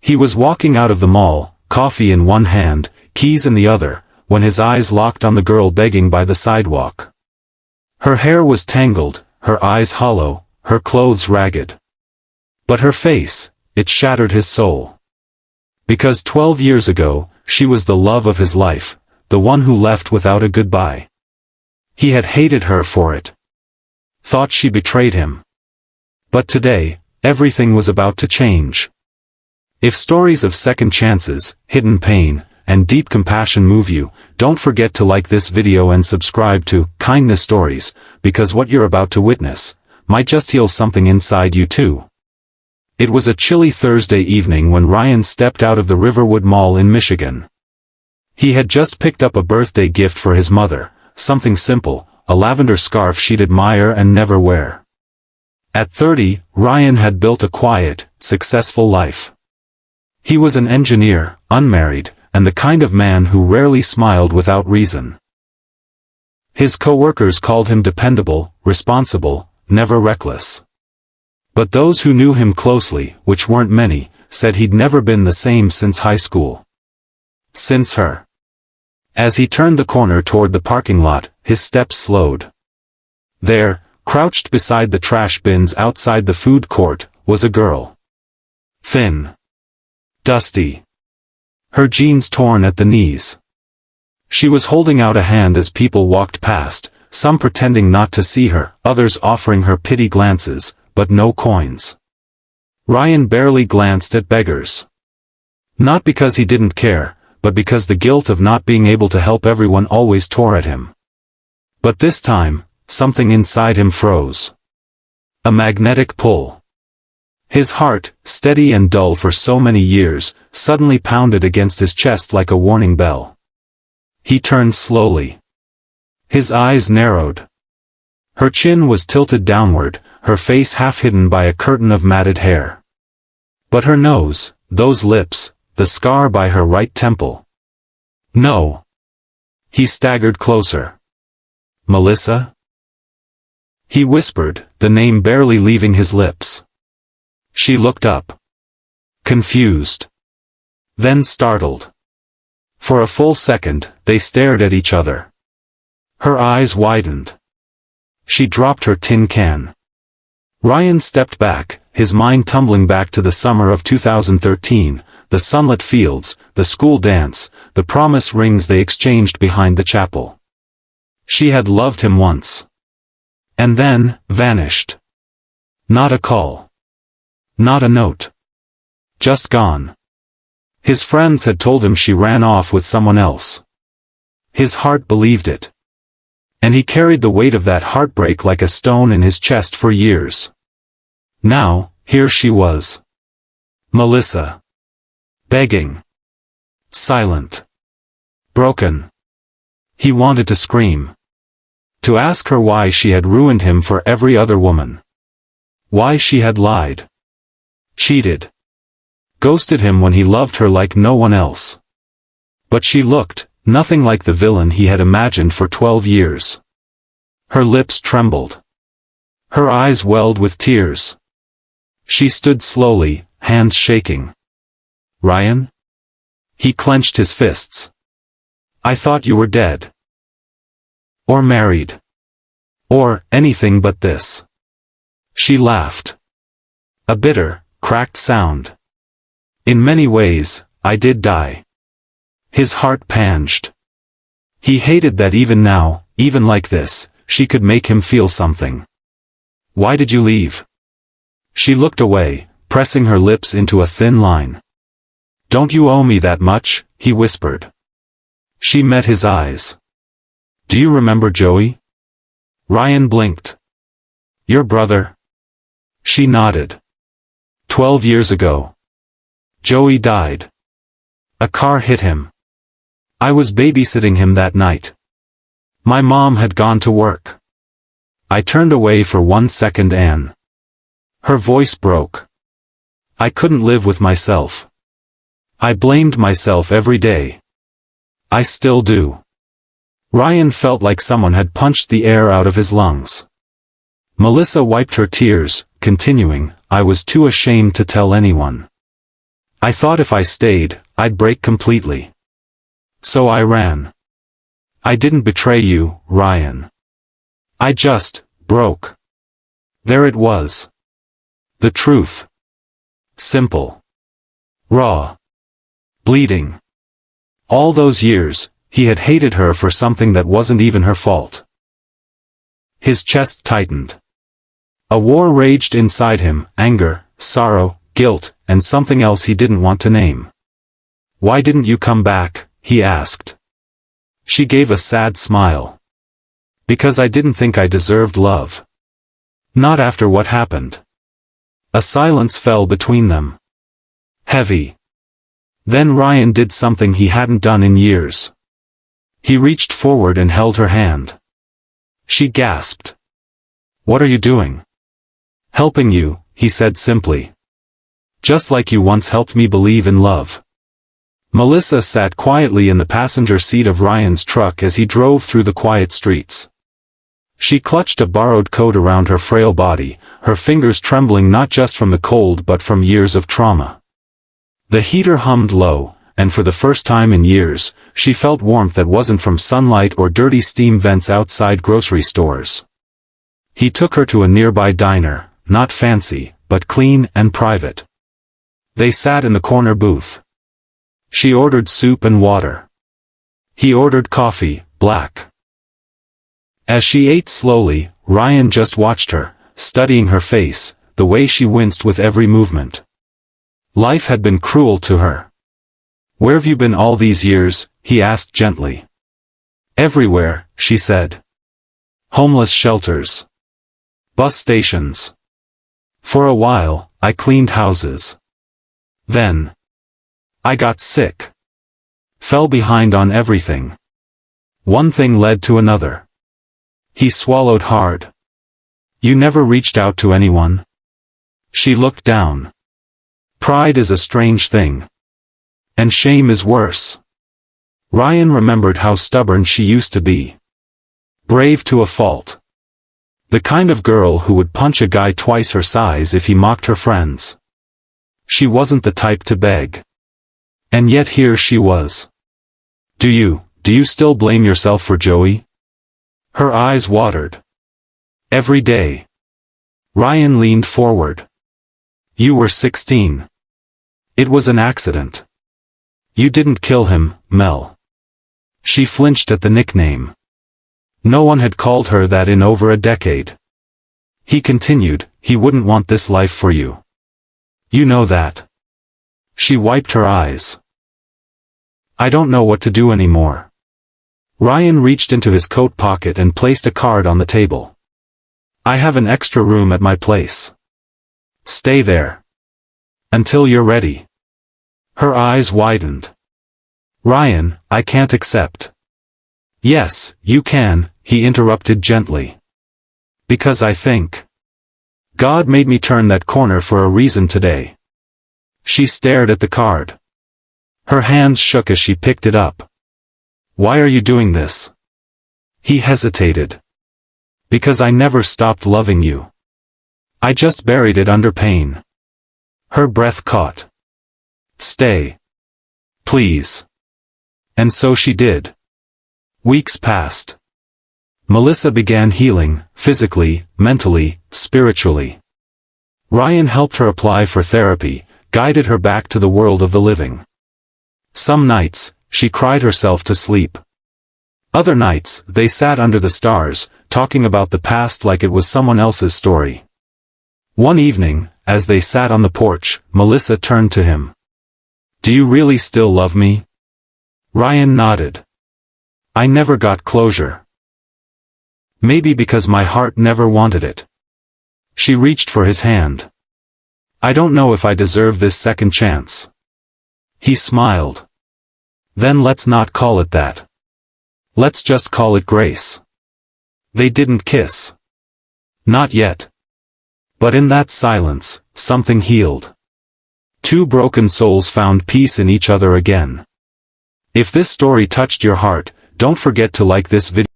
He was walking out of the mall, coffee in one hand, keys in the other, when his eyes locked on the girl begging by the sidewalk. Her hair was tangled, her eyes hollow, her clothes ragged. But her face, it shattered his soul. Because 12 years ago, she was the love of his life, the one who left without a goodbye. He had hated her for it. Thought she betrayed him. But today, everything was about to change. If stories of second chances, hidden pain, and deep compassion move you, don't forget to like this video and subscribe to Kindness Stories, because what you're about to witness might just heal something inside you too. It was a chilly Thursday evening when Ryan stepped out of the Riverwood Mall in Michigan. He had just picked up a birthday gift for his mother, something simple, a lavender scarf she'd admire and never wear. At 30, Ryan had built a quiet, successful life. He was an engineer, unmarried, and the kind of man who rarely smiled without reason. His co-workers called him dependable, responsible, never reckless. But those who knew him closely, which weren't many, said he'd never been the same since high school. Since her. As he turned the corner toward the parking lot, his steps slowed. There, crouched beside the trash bins outside the food court, was a girl. Thin. Dusty. Her jeans torn at the knees. She was holding out a hand as people walked past, some pretending not to see her, others offering her pity glances, but no coins. Ryan barely glanced at Beggars. Not because he didn't care, but because the guilt of not being able to help everyone always tore at him. But this time, something inside him froze. A magnetic pull. His heart, steady and dull for so many years, suddenly pounded against his chest like a warning bell. He turned slowly. His eyes narrowed. Her chin was tilted downward, her face half hidden by a curtain of matted hair. But her nose, those lips, the scar by her right temple. No. He staggered closer. Melissa? He whispered, the name barely leaving his lips. She looked up. Confused. Then startled. For a full second, they stared at each other. Her eyes widened. She dropped her tin can. Ryan stepped back, his mind tumbling back to the summer of 2013, the sunlit fields, the school dance, the promise rings they exchanged behind the chapel. She had loved him once. And then, vanished. Not a call. Not a note. Just gone. His friends had told him she ran off with someone else. His heart believed it. And he carried the weight of that heartbreak like a stone in his chest for years. Now, here she was. Melissa. Begging. Silent. Broken. He wanted to scream. To ask her why she had ruined him for every other woman. Why she had lied. Cheated. Ghosted him when he loved her like no one else. But she looked, nothing like the villain he had imagined for 12 years. Her lips trembled. Her eyes welled with tears. She stood slowly, hands shaking. Ryan? He clenched his fists. I thought you were dead. Or married. Or anything but this. She laughed. A bitter, cracked sound. In many ways, I did die. His heart panged. He hated that even now, even like this, she could make him feel something. Why did you leave? She looked away, pressing her lips into a thin line. Don't you owe me that much, he whispered. She met his eyes. Do you remember Joey? Ryan blinked. Your brother? She nodded. 12 years ago. Joey died. A car hit him. I was babysitting him that night. My mom had gone to work. I turned away for 1 second and... Her voice broke. I couldn't live with myself. I blamed myself every day. I still do. Ryan felt like someone had punched the air out of his lungs. Melissa wiped her tears, continuing, I was too ashamed to tell anyone. I thought if I stayed, I'd break completely. So I ran. I didn't betray you, Ryan. I just broke. There it was. The truth. Simple. Raw. Bleeding. All those years, he had hated her for something that wasn't even her fault. His chest tightened. A war raged inside him, anger, sorrow, guilt, and something else he didn't want to name. Why didn't you come back? He asked. She gave a sad smile. Because I didn't think I deserved love. Not after what happened. A silence fell between them. Heavy. Then Ryan did something he hadn't done in years. He reached forward and held her hand. She gasped. What are you doing? Helping you, he said simply. Just like you once helped me believe in love. Melissa sat quietly in the passenger seat of Ryan's truck as he drove through the quiet streets. She clutched a borrowed coat around her frail body, her fingers trembling not just from the cold but from years of trauma. The heater hummed low, and for the first time in years, she felt warmth that wasn't from sunlight or dirty steam vents outside grocery stores. He took her to a nearby diner, not fancy, but clean and private. They sat in the corner booth. She ordered soup and water. He ordered coffee, black. As she ate slowly, Ryan just watched her, studying her face, the way she winced with every movement. Life had been cruel to her. Where have you been all these years? He asked gently. Everywhere, she said. Homeless shelters. Bus stations. For a while, I cleaned houses. Then. I got sick. Fell behind on everything. One thing led to another. He swallowed hard. You never reached out to anyone? She looked down. Pride is a strange thing. And shame is worse. Ryan remembered how stubborn she used to be. Brave to a fault. The kind of girl who would punch a guy twice her size if he mocked her friends. She wasn't the type to beg. And yet here she was. Do you still blame yourself for Joey? Her eyes watered. Every day. Ryan leaned forward. You were 16. It was an accident. You didn't kill him, Mel. She flinched at the nickname. No one had called her that in over a decade. He continued, he wouldn't want this life for you. You know that. She wiped her eyes. I don't know what to do anymore. Ryan reached into his coat pocket and placed a card on the table. I have an extra room at my place. Stay there. Until you're ready. Her eyes widened. Ryan, I can't accept. Yes, you can, he interrupted gently. Because I think. God made me turn that corner for a reason today. She stared at the card. Her hands shook as she picked it up. Why are you doing this? He hesitated. Because I never stopped loving you. I just buried it under pain. Her breath caught. Stay. Please. And so she did. Weeks passed. Melissa began healing, physically, mentally, spiritually. Ryan helped her apply for therapy, guided her back to the world of the living. Some nights, she cried herself to sleep. Other nights, they sat under the stars, talking about the past like it was someone else's story. One evening, as they sat on the porch, Melissa turned to him. Do you really still love me? Ryan nodded. I never got closure. Maybe because my heart never wanted it. She reached for his hand. I don't know if I deserve this second chance. He smiled. Then let's not call it that. Let's just call it grace. They didn't kiss. Not yet. But in that silence, something healed. Two broken souls found peace in each other again. If this story touched your heart, don't forget to like this video.